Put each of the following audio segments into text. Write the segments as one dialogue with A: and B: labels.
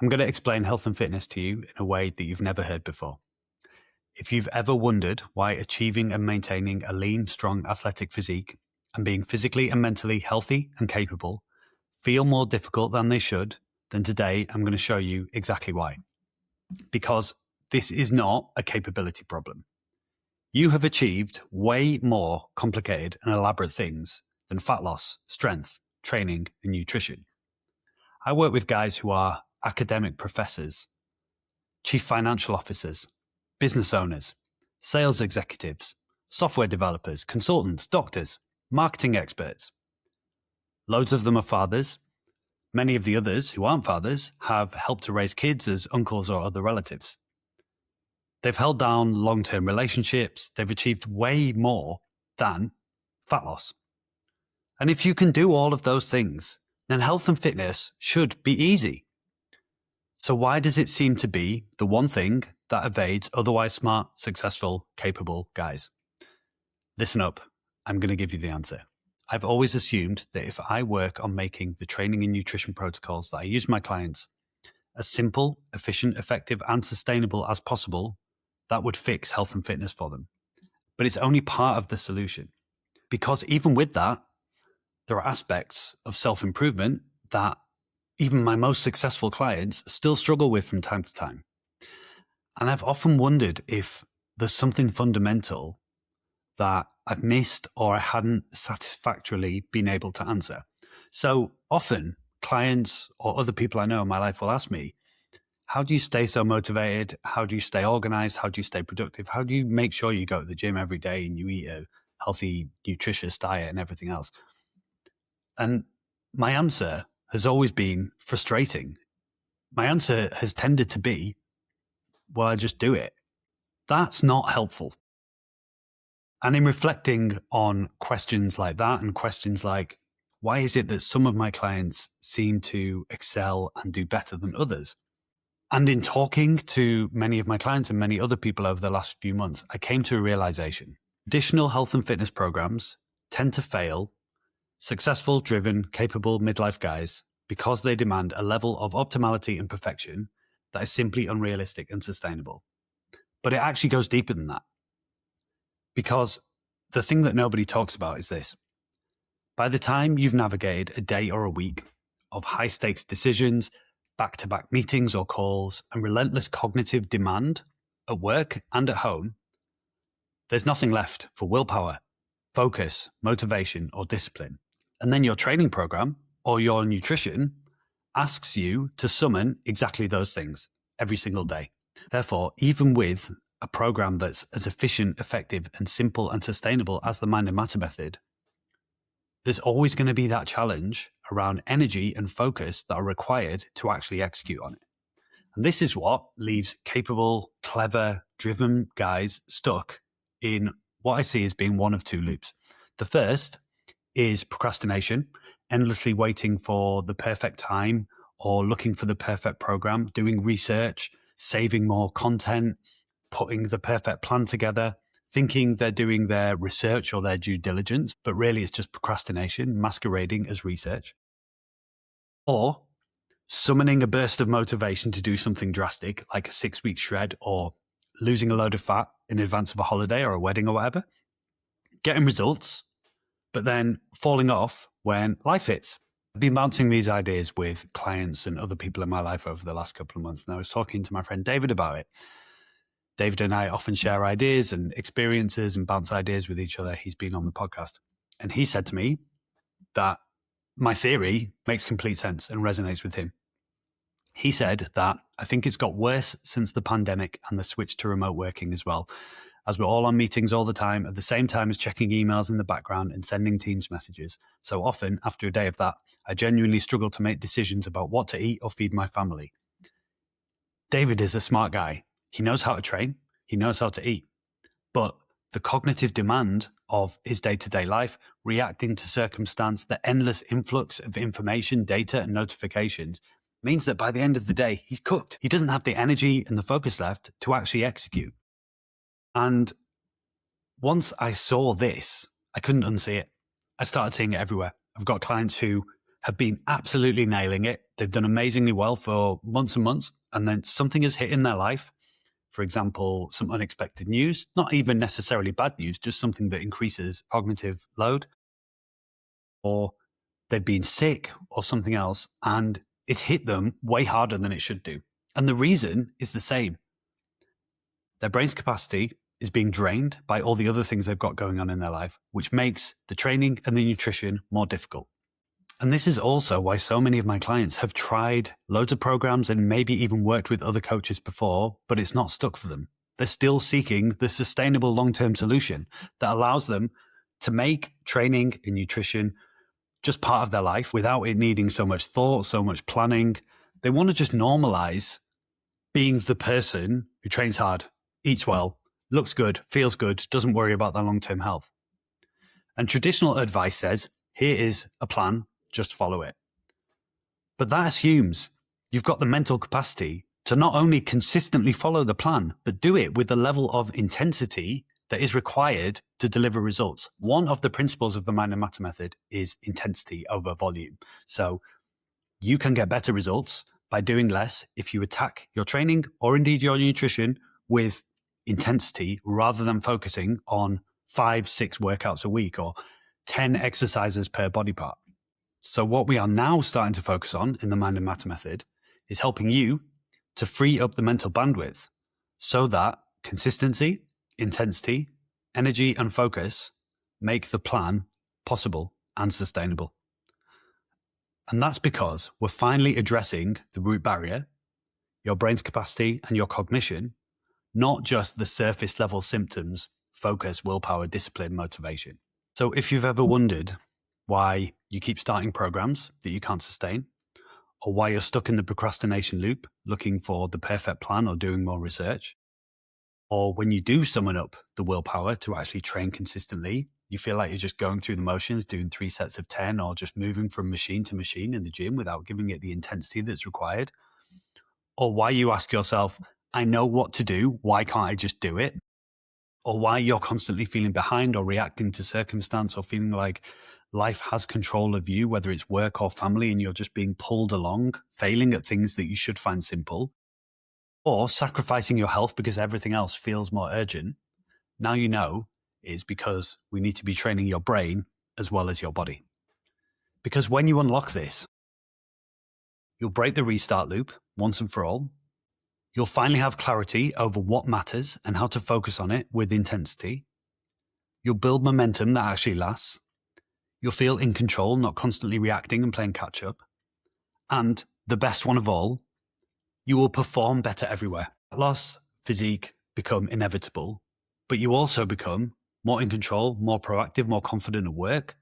A: I'm going to explain health and fitness to you in a way that you've never heard before. If you've ever wondered why achieving and maintaining a lean, strong, athletic physique and being physically and mentally healthy and capable feel more difficult than they should, then today I'm going to show you exactly why. Because this is not a capability problem. You have achieved way more complicated and elaborate things than fat loss, strength, training, and nutrition. I work with guys who are academic professors, chief financial officers, business owners, sales executives, software developers, consultants, doctors, marketing experts. Loads of them are fathers. Many of the others who aren't fathers have helped to raise kids as uncles or other relatives. They've held down long-term relationships. They've achieved way more than fat loss. And if you can do all of those things, then health and fitness should be easy. So why does it seem to be the one thing that evades otherwise smart, successful, capable guys? Listen up. I'm going to give you the answer. I've always assumed that if I work on making the training and nutrition protocols that I use with my clients as simple, efficient, effective, and sustainable as possible, that would fix health and fitness for them. But it's only part of the solution. Because even with that, there are aspects of self-improvement that even my most successful clients still struggle with from time to time. And I've often wondered if there's something fundamental that I've missed or I hadn't satisfactorily been able to answer. So often clients or other people I know in my life will ask me, how do you stay so motivated? How do you stay organized? How do you stay productive? How do you make sure you go to the gym every day and you eat a healthy, nutritious diet and everything else? And my answer has always been frustrating. My answer has tended to be, well, I just do it. That's not helpful. And in reflecting on questions like that and questions like, why is it that some of my clients seem to excel and do better than others? And in talking to many of my clients and many other people over the last few months, I came to a realization. Traditional health and fitness programs tend to fail successful, driven, capable midlife guys because they demand a level of optimality and perfection that is simply unrealistic and sustainable. But it actually goes deeper than that. Because the thing that nobody talks about is this. By the time you've navigated a day or a week of high-stakes decisions, back-to-back meetings or calls, and relentless cognitive demand at work and at home, there's nothing left for willpower, focus, motivation, or discipline. And then your training program or your nutrition asks you to summon exactly those things every single day. Therefore, even with a program that's as efficient, effective, and simple and sustainable as the Mind and Matter method, there's always going to be that challenge around energy and focus that are required to actually execute on it. And this is what leaves capable, clever, driven guys stuck in what I see as being one of two loops. The first is procrastination, endlessly waiting for the perfect time or looking for the perfect program, doing research, saving more content, putting the perfect plan together, thinking they're doing their research or their due diligence, but really it's just procrastination masquerading as research. Or summoning a burst of motivation to do something drastic, like a 6-week shred or losing a load of fat in advance of a holiday or a wedding or whatever, getting results, but then falling off when life hits. I've been bouncing these ideas with clients and other people in my life over the last couple of months, and I was talking to my friend David about it. David and I often share ideas and experiences and bounce ideas with each other. He's been on the podcast. And he said to me that my theory makes complete sense and resonates with him. He said that I think it's got worse since the pandemic and the switch to remote working as well, as we're all on meetings all the time at the same time as checking emails in the background and sending Teams messages. So often, after a day of that, I genuinely struggle to make decisions about what to eat or feed my family. David is a smart guy. He knows how to train. He knows how to eat. But the cognitive demand of his day-to-day life, reacting to circumstance, the endless influx of information, data, and notifications means that by the end of the day, he's cooked. He doesn't have the energy and the focus left to actually execute. And once I saw this, I couldn't unsee it. I started seeing it everywhere. I've got clients who have been absolutely nailing it. They've done amazingly well for months and months, and then something has hit in their life. For example, some unexpected news, not even necessarily bad news, just something that increases cognitive load, or they've been sick or something else, and it's hit them way harder than it should do. And the reason is the same. Their brain's capacity is being drained by all the other things they've got going on in their life, which makes the training and the nutrition more difficult. And this is also why so many of my clients have tried loads of programs and maybe even worked with other coaches before, but it's not stuck for them. They're still seeking the sustainable long-term solution that allows them to make training and nutrition just part of their life without it needing so much thought, so much planning. They want to just normalize being the person who trains hard, eats well, looks good, feels good, doesn't worry about their long-term health. And traditional advice says, here is a plan, just follow it. But that assumes you've got the mental capacity to not only consistently follow the plan, but do it with the level of intensity that is required to deliver results. One of the principles of the mind and matter method is intensity over volume. So you can get better results by doing less if you attack your training or indeed your nutrition with intensity rather than focusing on 5-6 workouts a week or 10 exercises per body part. So what we are now starting to focus on in the mind and matter method is helping you to free up the mental bandwidth so that consistency, intensity, energy, and focus make the plan possible and sustainable. And that's because we're finally addressing the root barrier, your brain's capacity and your cognition, not just the surface level symptoms, focus, willpower, discipline, motivation. So if you've ever wondered why you keep starting programs that you can't sustain, or why you're stuck in the procrastination loop looking for the perfect plan or doing more research, or when you do summon up the willpower to actually train consistently, you feel like you're just going through the motions, doing 3 sets of 10, or just moving from machine to machine in the gym without giving it the intensity that's required, or why you ask yourself, I know what to do, why can't I just do it? Or why you're constantly feeling behind or reacting to circumstance or feeling like life has control of you, whether it's work or family, and you're just being pulled along, failing at things that you should find simple, or sacrificing your health because everything else feels more urgent. Now you know it's because we need to be training your brain as well as your body. Because when you unlock this, you'll break the restart loop once and for all. You'll finally have clarity over what matters and how to focus on it with intensity. You'll build momentum that actually lasts. You'll feel in control, not constantly reacting and playing catch up. And the best one of all, you will perform better everywhere. Loss, physique become inevitable, but you also become more in control, more proactive, more confident at work,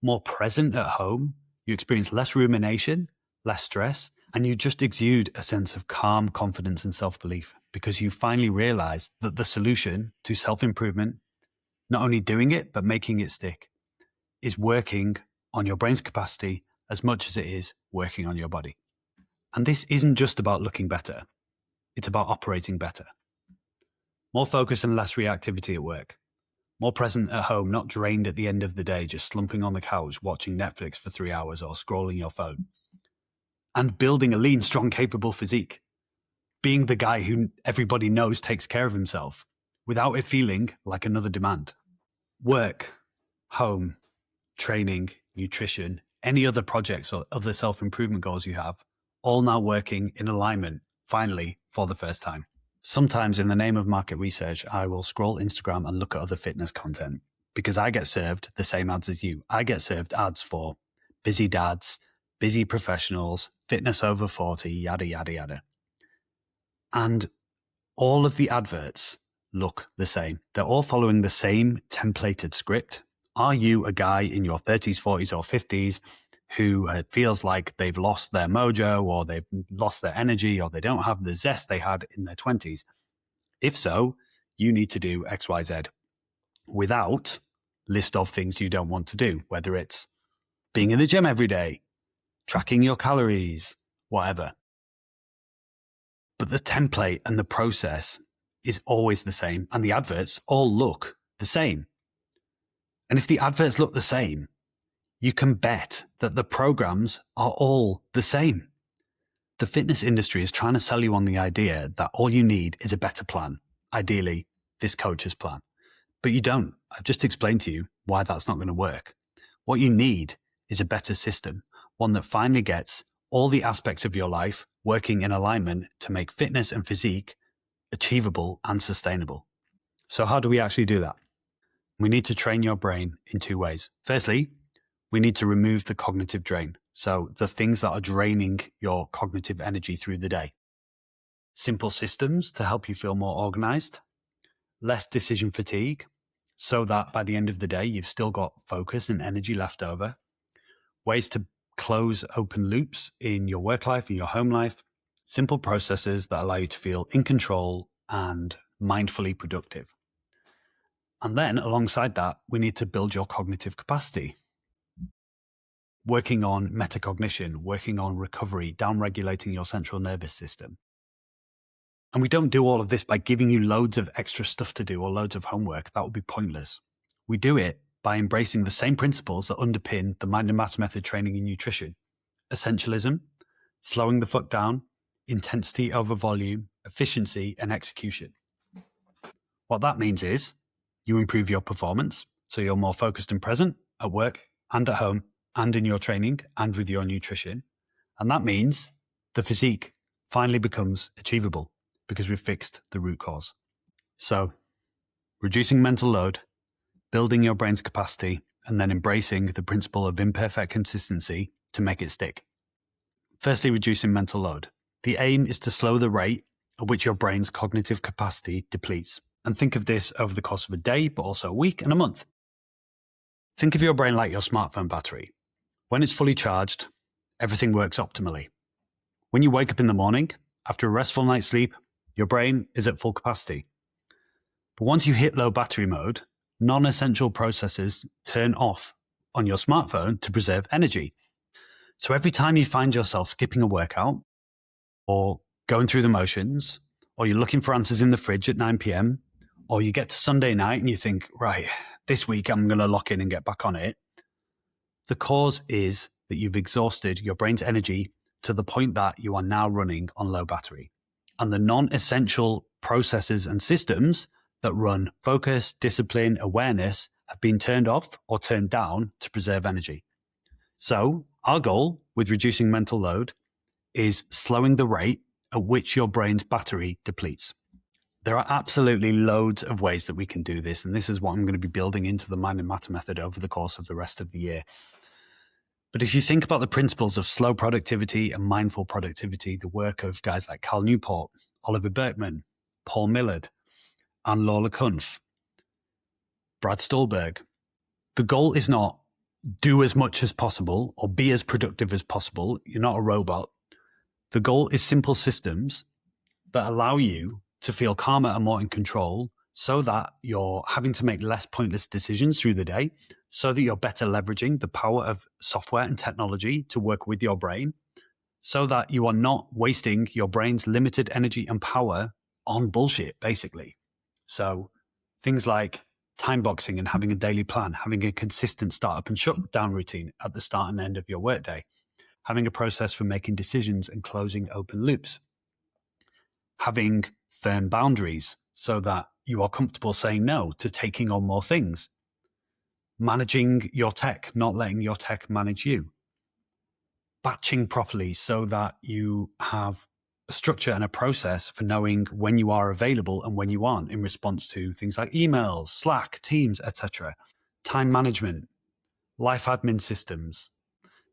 A: more present at home. You experience less rumination, less stress, and you just exude a sense of calm, confidence, and self-belief because you finally realize that the solution to self-improvement, not only doing it, but making it stick, is working on your brain's capacity as much as it is working on your body. And this isn't just about looking better. It's about operating better. More focus and less reactivity at work. More present at home, not drained at the end of the day, just slumping on the couch, watching Netflix for 3 hours or scrolling your phone. And building a lean, strong, capable physique. Being the guy who everybody knows takes care of himself without it feeling like another demand. Work, home, training, nutrition, any other projects or other self-improvement goals you have, all now working in alignment, finally, for the first time. Sometimes in the name of market research, I will scroll Instagram and look at other fitness content because I get served the same ads as you. I get served ads for busy dads, busy professionals, fitness over 40, yada, yada, yada. And all of the adverts look the same. They're all following the same templated script. Are you a guy in your 30s, 40s, or 50s who feels like they've lost their mojo or they've lost their energy or they don't have the zest they had in their 20s? If so, you need to do X, Y, Z without list of things you don't want to do, whether it's being in the gym every day, tracking your calories, whatever. But the template and the process is always the same, and the adverts all look the same. And if the adverts look the same, you can bet that the programs are all the same. The fitness industry is trying to sell you on the idea that all you need is a better plan, ideally this coach's plan. But you don't. I've just explained to you why that's not going to work. What you need is a better system, one that finally gets all the aspects of your life working in alignment to make fitness and physique achievable and sustainable. So how do we actually do that? We need to train your brain in two ways. Firstly, we need to remove the cognitive drain. So the things that are draining your cognitive energy through the day. Simple systems to help you feel more organized, less decision fatigue, so that by the end of the day, you've still got focus and energy left over. Ways to close open loops in your work life and your home life. Simple processes that allow you to feel in control and mindfully productive. And then alongside that, we need to build your cognitive capacity. Working on metacognition, working on recovery, downregulating your central nervous system. And we don't do all of this by giving you loads of extra stuff to do or loads of homework. That would be pointless. We do it by embracing the same principles that underpin the mind and matter method training in nutrition. Essentialism, slowing the fuck down, intensity over volume, efficiency, and execution. What that means is you improve your performance, so you're more focused and present at work and at home and in your training and with your nutrition. And that means the physique finally becomes achievable because we've fixed the root cause. So reducing mental load, building your brain's capacity, and then embracing the principle of imperfect consistency to make it stick. Firstly, reducing mental load. The aim is to slow the rate at which your brain's cognitive capacity depletes. And think of this over the course of a day, but also a week and a month. Think of your brain like your smartphone battery. When it's fully charged, everything works optimally. When you wake up in the morning, after a restful night's sleep, your brain is at full capacity. But once you hit low battery mode, non-essential processes turn off on your smartphone to preserve energy. So every time you find yourself skipping a workout or going through the motions, or you're looking for answers in the fridge at 9 p.m, or you get to Sunday night and you think, right, this week I'm going to lock in and get back on it, the cause is that you've exhausted your brain's energy to the point that you are now running on low battery. And the non-essential processes and systems that run focus, discipline, awareness have been turned off or turned down to preserve energy. So our goal with reducing mental load is slowing the rate at which your brain's battery depletes. There are absolutely loads of ways that we can do this, and this is what I'm going to be building into the Mind and Matter method over the course of the rest of the year. But if you think about the principles of slow productivity and mindful productivity, the work of guys like Cal Newport, Oliver Burkeman, Paul Millard, Anne Lawler Kunf, Brad Stulberg, the goal is not do as much as possible or be as productive as possible. You're not a robot. The goal is simple systems that allow you to feel calmer and more in control so that you're having to make less pointless decisions through the day, so that you're better leveraging the power of software and technology to work with your brain, so that you are not wasting your brain's limited energy and power on bullshit, basically. So things like time boxing and having a daily plan, having a consistent startup and shutdown routine at the start and end of your workday, having a process for making decisions and closing open loops, having firm boundaries so that you are comfortable saying no to taking on more things, managing your tech, not letting your tech manage you, batching properly so that you have a structure and a process for knowing when you are available and when you aren't in response to things like emails, Slack, Teams, etc. Time management, life admin systems.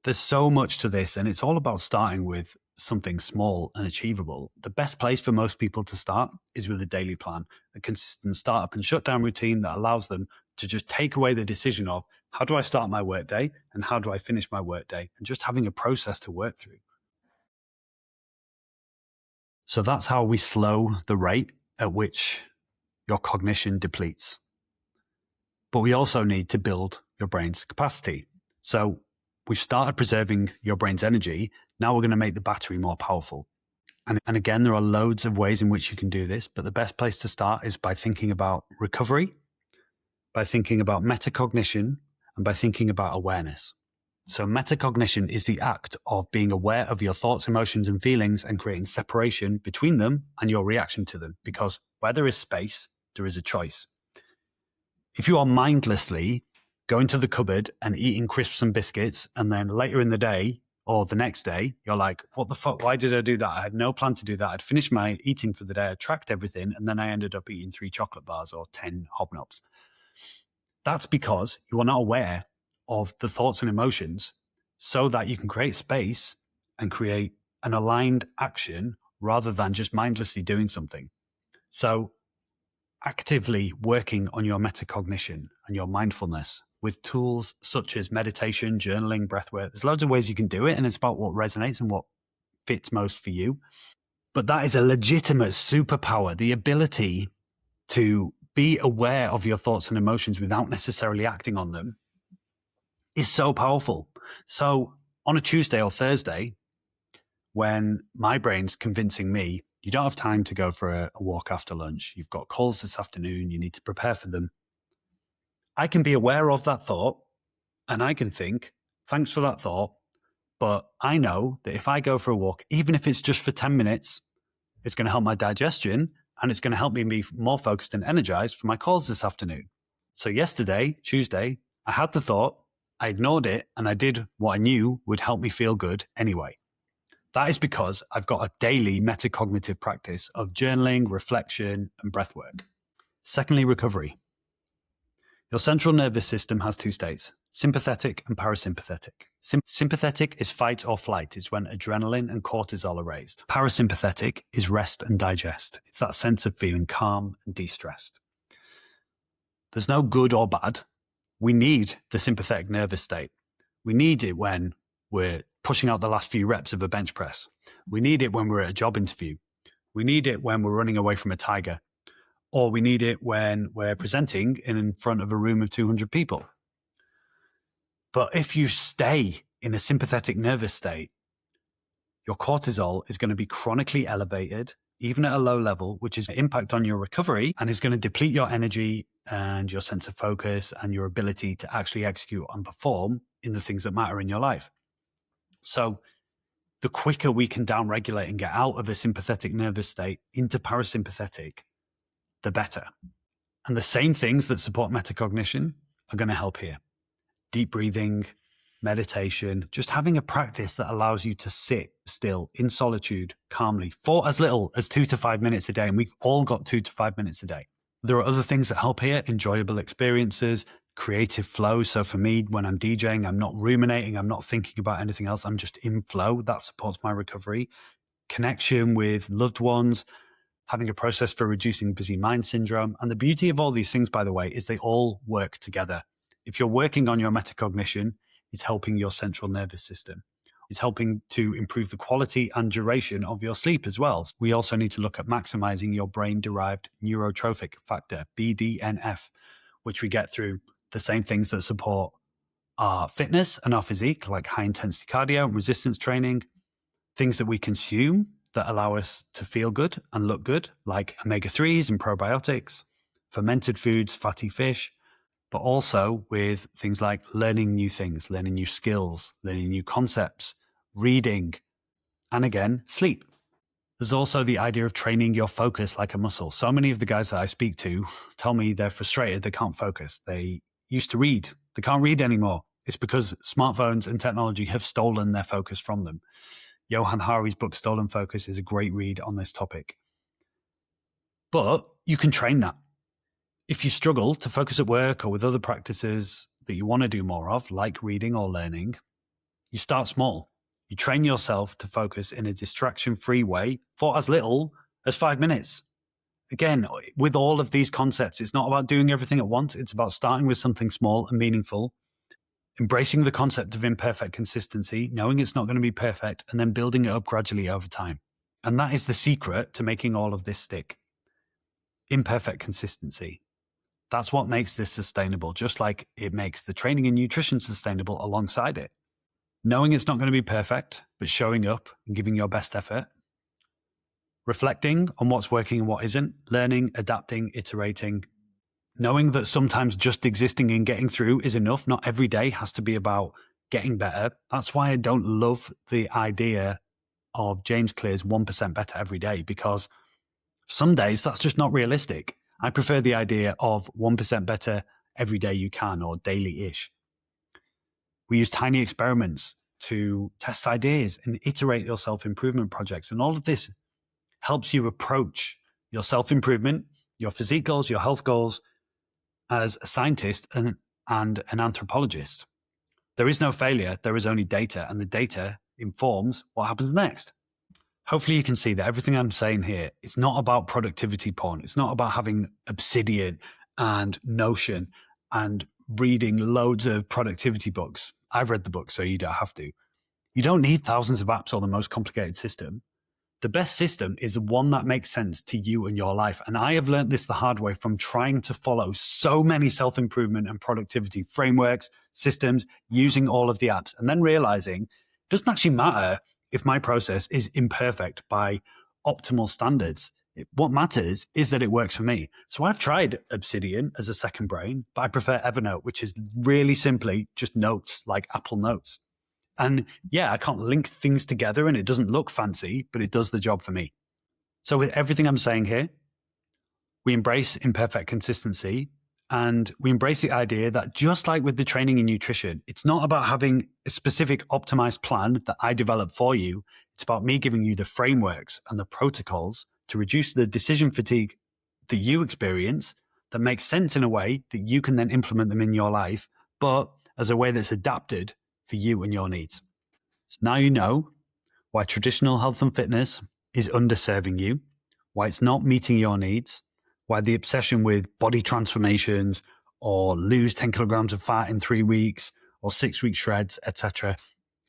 A: There's so much to this, and it's all about starting with something small and achievable. The best place for most people to start is with a daily plan, a consistent startup and shutdown routine that allows them to just take away the decision of how do I start my workday and how do I finish my workday, and just having a process to work through. So that's how we slow the rate at which your cognition depletes. But we also need to build your brain's capacity. So we've started preserving your brain's energy. Now we're going to make the battery more powerful. And again, there are loads of ways in which you can do this, but the best place to start is by thinking about recovery, by thinking about metacognition, and by thinking about awareness. So metacognition is the act of being aware of your thoughts, emotions, and feelings and creating separation between them and your reaction to them. Because where there is space, there is a choice. If you are mindlessly going to the cupboard and eating crisps and biscuits, and then later in the day or the next day, you're like, what the fuck? Why did I do that? I had no plan to do that. I'd finished my eating for the day. I tracked everything. And then I ended up eating 3 chocolate bars or 10 hobnobs. That's because you are not aware of the thoughts and emotions so that you can create space and create an aligned action rather than just mindlessly doing something. So actively working on your metacognition and your mindfulness with tools such as meditation, journaling, breathwork. There's loads of ways you can do it, and it's about what resonates and what fits most for you. But that is a legitimate superpower, the ability to be aware of your thoughts and emotions without necessarily acting on them is so powerful. So on a Tuesday or Thursday, when my brain's convincing me, you don't have time to go for a walk after lunch, you've got calls this afternoon, you need to prepare for them, I can be aware of that thought and I can think, thanks for that thought, but I know that if I go for a walk, even if it's just for 10 minutes, it's going to help my digestion and it's going to help me be more focused and energized for my calls this afternoon. So yesterday, Tuesday, I had the thought, I ignored it, and I did what I knew would help me feel good anyway. That is because I've got a daily metacognitive practice of journaling, reflection, and breath work. Secondly, recovery. Your central nervous system has 2 states, sympathetic and parasympathetic. Sympathetic is fight or flight. It's when adrenaline and cortisol are raised. Parasympathetic is rest and digest. It's that sense of feeling calm and de-stressed. There's no good or bad. We need the sympathetic nervous state. We need it when we're pushing out the last few reps of a bench press. We need it when we're at a job interview. We need it when we're running away from a tiger. Or we need it when we're presenting in front of a room of 200 people. But if you stay in a sympathetic nervous state, your cortisol is going to be chronically elevated, even at a low level, which is an impact on your recovery and is going to deplete your energy and your sense of focus and your ability to actually execute and perform in the things that matter in your life. So the quicker we can downregulate and get out of a sympathetic nervous state into parasympathetic, the better. And the same things that support metacognition are going to help here. Deep breathing, meditation, just having a practice that allows you to sit still in solitude, calmly, for as little as 2 to 5 minutes a day. And we've all got 2 to 5 minutes a day. There are other things that help here, enjoyable experiences, creative flow. So for me, when I'm DJing, I'm not ruminating, I'm not thinking about anything else. I'm just in flow. That supports my recovery. Connection with loved ones, having a process for reducing busy mind syndrome. And the beauty of all these things, by the way, is they all work together. If you're working on your metacognition, it's helping your central nervous system. It's helping to improve the quality and duration of your sleep as well. We also need to look at maximizing your brain-derived neurotrophic factor, BDNF, which we get through the same things that support our fitness and our physique, like high-intensity cardio and resistance training, things that we consume that allow us to feel good and look good, like omega-3s and probiotics, fermented foods, fatty fish, but also with things like learning new things, learning new skills, learning new concepts, reading, and again, sleep. There's also the idea of training your focus like a muscle. So many of the guys that I speak to tell me they're frustrated, they can't focus. They used to read, they can't read anymore. It's because smartphones and technology have stolen their focus from them. Johan Hari's book, Stolen Focus, is a great read on this topic. But you can train that. If you struggle to focus at work or with other practices that you want to do more of, like reading or learning, you start small. You train yourself to focus in a distraction-free way for as little as 5 minutes. Again, with all of these concepts, it's not about doing everything at once. It's about starting with something small and meaningful, embracing the concept of imperfect consistency, knowing it's not going to be perfect, and then building it up gradually over time. And that is the secret to making all of this stick. Imperfect consistency. That's what makes this sustainable, just like it makes the training and nutrition sustainable alongside it. Knowing it's not going to be perfect, but showing up and giving your best effort. Reflecting on what's working and what isn't. Learning, adapting, iterating. Knowing that sometimes just existing and getting through is enough. Not every day has to be about getting better. That's why I don't love the idea of James Clear's 1% better every day, because some days that's just not realistic. I prefer the idea of 1% better every day you can, or daily-ish. We use tiny experiments to test ideas and iterate your self-improvement projects. And all of this helps you approach your self-improvement, your physique goals, your health goals as a scientist and an anthropologist. There is no failure, there is only data, and the data informs what happens next. Hopefully you can see that everything I'm saying here, it's not about productivity porn. It's not about having Obsidian and Notion and reading loads of productivity books. I've read the book, so you don't have to. You don't need thousands of apps or the most complicated system. The best system is the one that makes sense to you and your life. And I have learned this the hard way from trying to follow so many self-improvement and productivity frameworks, systems, using all of the apps, and then realizing it doesn't actually matter if my process is imperfect by optimal standards. What matters is that it works for me. So I've tried Obsidian as a second brain, but I prefer Evernote, which is really simply just notes, like Apple Notes. And yeah, I can't link things together and it doesn't look fancy, but it does the job for me. So with everything I'm saying here, we embrace imperfect consistency, and we embrace the idea that just like with the training and nutrition, it's not about having a specific optimized plan that I develop for you. It's about me giving you the frameworks and the protocols to reduce the decision fatigue that you experience, that makes sense in a way that you can then implement them in your life, but as a way that's adapted for you and your needs. So now you know why traditional health and fitness is underserving you, why it's not meeting your needs, why the obsession with body transformations or lose 10 kilograms of fat in 3 weeks or 6-week shreds, etc.,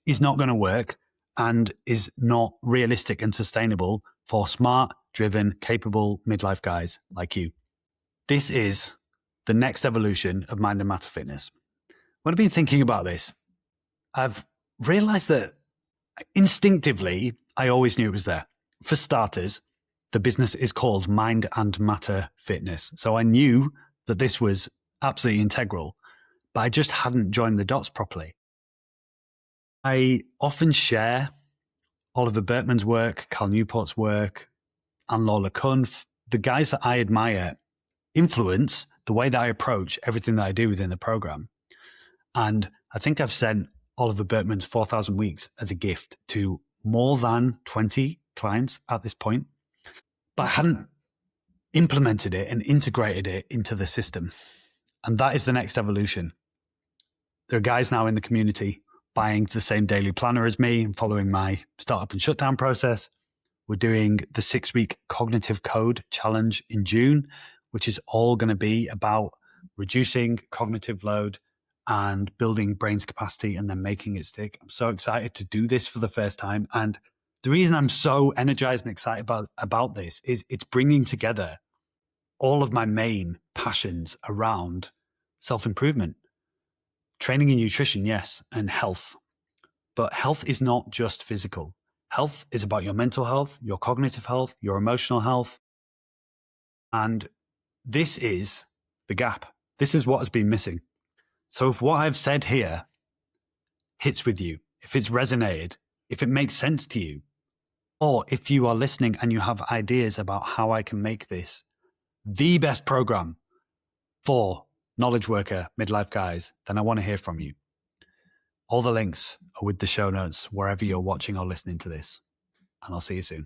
A: is not going to work and is not realistic and sustainable for smart, driven, capable midlife guys like you. This is the next evolution of Mind and Matter Fitness. When I've been thinking about this, I've realized that instinctively, I always knew it was there. For starters, the business is called Mind and Matter Fitness. So I knew that this was absolutely integral, but I just hadn't joined the dots properly. I often share Oliver Burkeman's work, Cal Newport's work, and Lola Kunf, the guys that I admire, influence the way that I approach everything that I do within the program. And I think I've sent Oliver Burkeman's 4,000 Weeks as a gift to more than 20 clients at this point, but I hadn't implemented it and integrated it into the system. And that is the next evolution. There are guys now in the community buying the same daily planner as me and following my startup and shutdown process. We're doing the 6-week cognitive code challenge in June, which is all going to be about reducing cognitive load and building brain's capacity and then making it stick. I'm so excited to do this for the first time. And the reason I'm so energized and excited about this is it's bringing together all of my main passions around self-improvement, training and nutrition, yes, and health. But health is not just physical. Health is about your mental health, your cognitive health, your emotional health. And this is the gap. This is what has been missing. So if what I've said here hits with you, if it's resonated, if it makes sense to you, or if you are listening and you have ideas about how I can make this the best program for knowledge worker midlife guys, then I want to hear from you. All the links are with the show notes wherever you're watching or listening to this. And I'll see you soon.